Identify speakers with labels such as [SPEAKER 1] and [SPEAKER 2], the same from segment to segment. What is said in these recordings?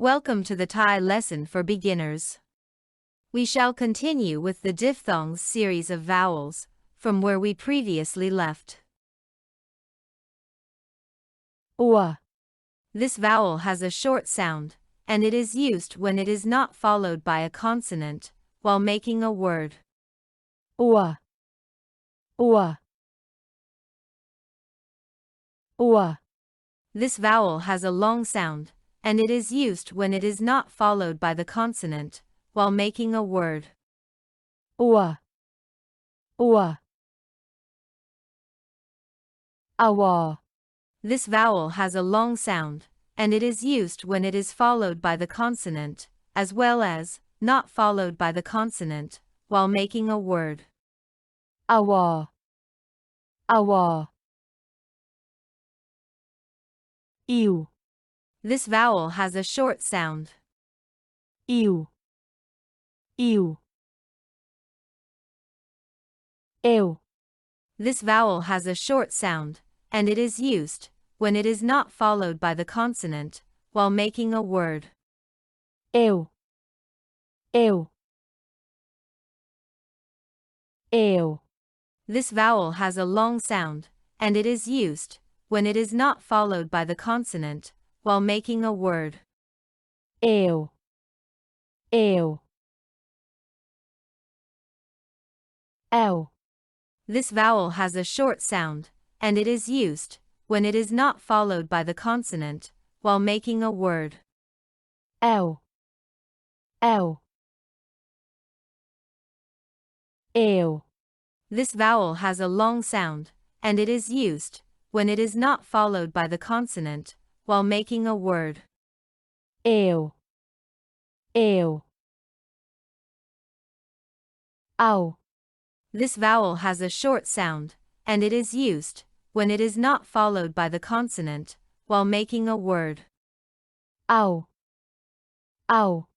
[SPEAKER 1] Welcome to the Thai lesson for beginners. We shall continue with the diphthongs series of vowels, from where we previously left.
[SPEAKER 2] Ua,
[SPEAKER 1] This vowel has a short sound, and it is used when it is not followed by a consonant, while making a word.
[SPEAKER 2] ua, ua, ua,
[SPEAKER 1] This vowel has a long sound, and it is used when it is not followed by the consonant, while making a word.
[SPEAKER 2] ua, ua, awa,
[SPEAKER 1] This vowel has a long sound, and it is used when it is followed by the consonant, as well as not followed by the consonant, while making a word.
[SPEAKER 2] awa, awa, iu,
[SPEAKER 1] This vowel has a short sound.
[SPEAKER 2] iu, iu, eu,
[SPEAKER 1] This vowel has a short sound, and it is used when it is not followed by the consonant, while making a word.
[SPEAKER 2] eu, eu, eu,
[SPEAKER 1] This vowel has a long sound, and it is used when it is not followed by the consonant, while making a word.
[SPEAKER 2] eu, eu, eu,
[SPEAKER 1] This vowel has a short sound, and it is used when it is not followed by the consonant, while making a word.
[SPEAKER 2] eu, eu, eu,
[SPEAKER 1] This vowel has a long sound, and it is used when it is not followed by the consonant, while making a word.
[SPEAKER 2] eu, eu, au,
[SPEAKER 1] This vowel has a short sound, and it is used when it is not followed by the consonant, while making a word.
[SPEAKER 2] au, au,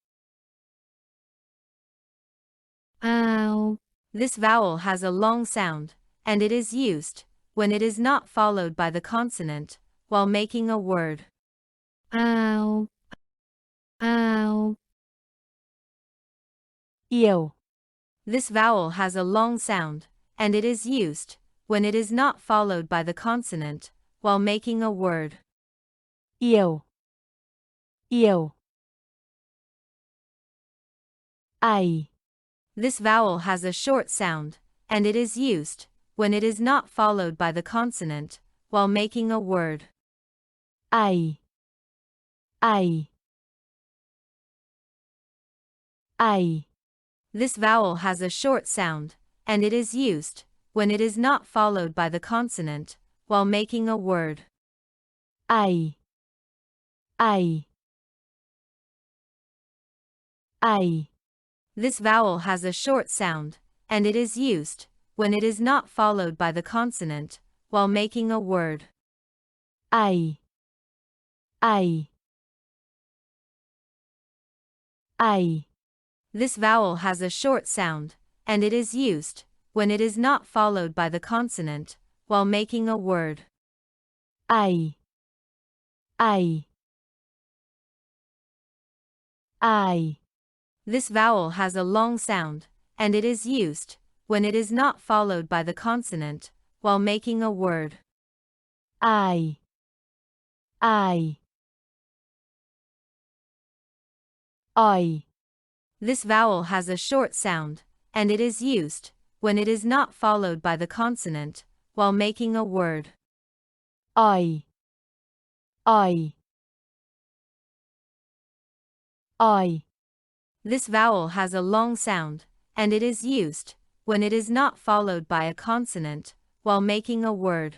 [SPEAKER 2] au,
[SPEAKER 1] This vowel has a long sound, and it is used when it is not followed by the consonant, while making a word.
[SPEAKER 2] au, au, eu,
[SPEAKER 1] This vowel has a long sound, and it is used when it is not followed by the consonant, while making a word.
[SPEAKER 2] eu, eu, ai,
[SPEAKER 1] This vowel has a short sound, and it is used when it is not followed by the consonant, while making a word.
[SPEAKER 2] ai, ai, ai,
[SPEAKER 1] This vowel has a short sound, and it is used when it is not followed by the consonant, while making a word.
[SPEAKER 2] ai, ai, ai,
[SPEAKER 1] This vowel has a short sound, and it is used when it is not followed by the consonant, while making a word.
[SPEAKER 2] ai, ai, ai,
[SPEAKER 1] This vowel has a short sound, and it is used when it is not followed by the consonant, while making a word.
[SPEAKER 2] ai, ai, ai,
[SPEAKER 1] This vowel has a long sound, and it is used when it is not followed by the consonant, while making a word.
[SPEAKER 2] ai, ai, oi,
[SPEAKER 1] This vowel has a short sound, and it is used when it is not followed by the consonant, while making a word.
[SPEAKER 2] oi, oi, oi,
[SPEAKER 1] This vowel has a long sound, and it is used when it is not followed by a consonant, while making a word.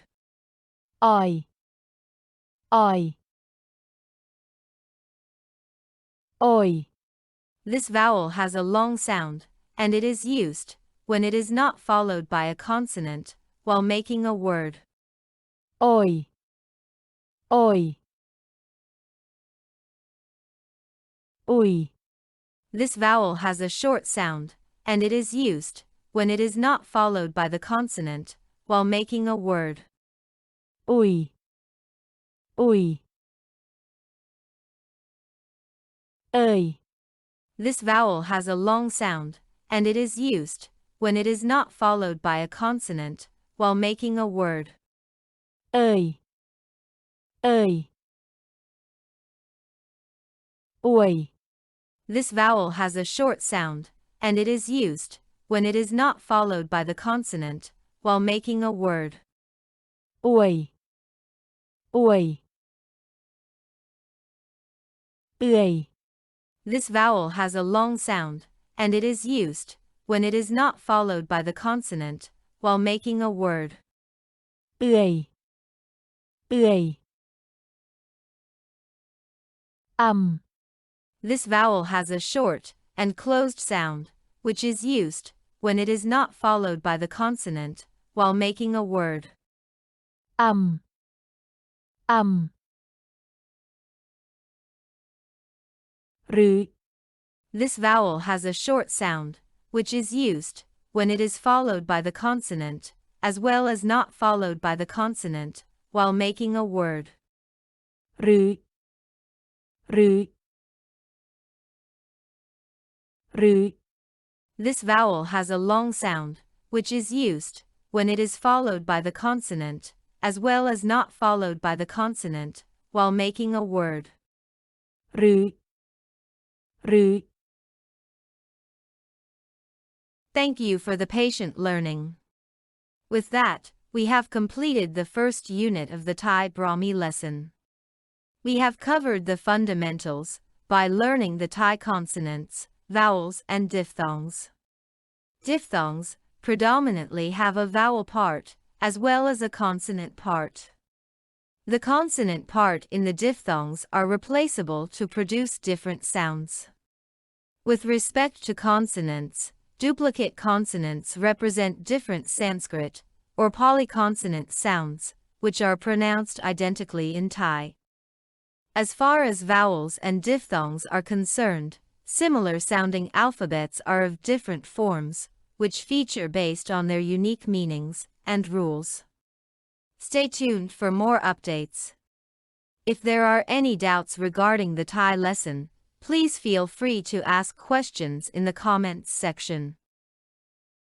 [SPEAKER 2] oi, oi, oi,
[SPEAKER 1] This vowel has a long sound, and it is used when it is not followed by a consonant, while making a word.
[SPEAKER 2] oi, oi, ui,
[SPEAKER 1] This vowel has a short sound, and it is used when it is not followed by the consonant, while making a word.
[SPEAKER 2] ui, ui, เอ่ย
[SPEAKER 1] This vowel has a long sound, and it is used when it is not followed by a consonant while making a word.
[SPEAKER 2] เอ่ย เอ่ย อวย
[SPEAKER 1] This vowel has a short sound, and it is used when it is not followed by the consonant while making a word.
[SPEAKER 2] อวย อวย เอื่อย
[SPEAKER 1] This vowel has a long sound, and it is used when it is not followed by the consonant while making a word.
[SPEAKER 2] เอื่อย เอื่อย
[SPEAKER 1] This vowel has a short and closed sound, which is used when it is not followed by the consonant while making a word.
[SPEAKER 2] หรือ
[SPEAKER 1] This vowel has a short sound, which is used when it is followed by the consonant, as well as not followed by the consonant, while making a word.
[SPEAKER 2] หรือ หรือ หรือ
[SPEAKER 1] This vowel has a long sound, which is used when it is followed by the consonant, as well as not followed by the consonant, while making a word.
[SPEAKER 2] หรือ หรือ
[SPEAKER 1] Thank you for the patient learning. With that, we have completed the first unit of the Thai Brahmi lesson. We have covered the fundamentals by learning the Thai consonants, vowels, and diphthongs. Diphthongs predominantly have a vowel part, as well as a consonant part. The consonant part in the diphthongs are replaceable to produce different sounds. With respect to consonants, duplicate consonants represent different Sanskrit or polyconsonant sounds, which are pronounced identically in Thai. As far as vowels and diphthongs are concerned, similar-sounding alphabets are of different forms, which feature based on their unique meanings and rules. Stay tuned for more updates. If there are any doubts regarding the Thai lesson, please feel free to ask questions in the comments section.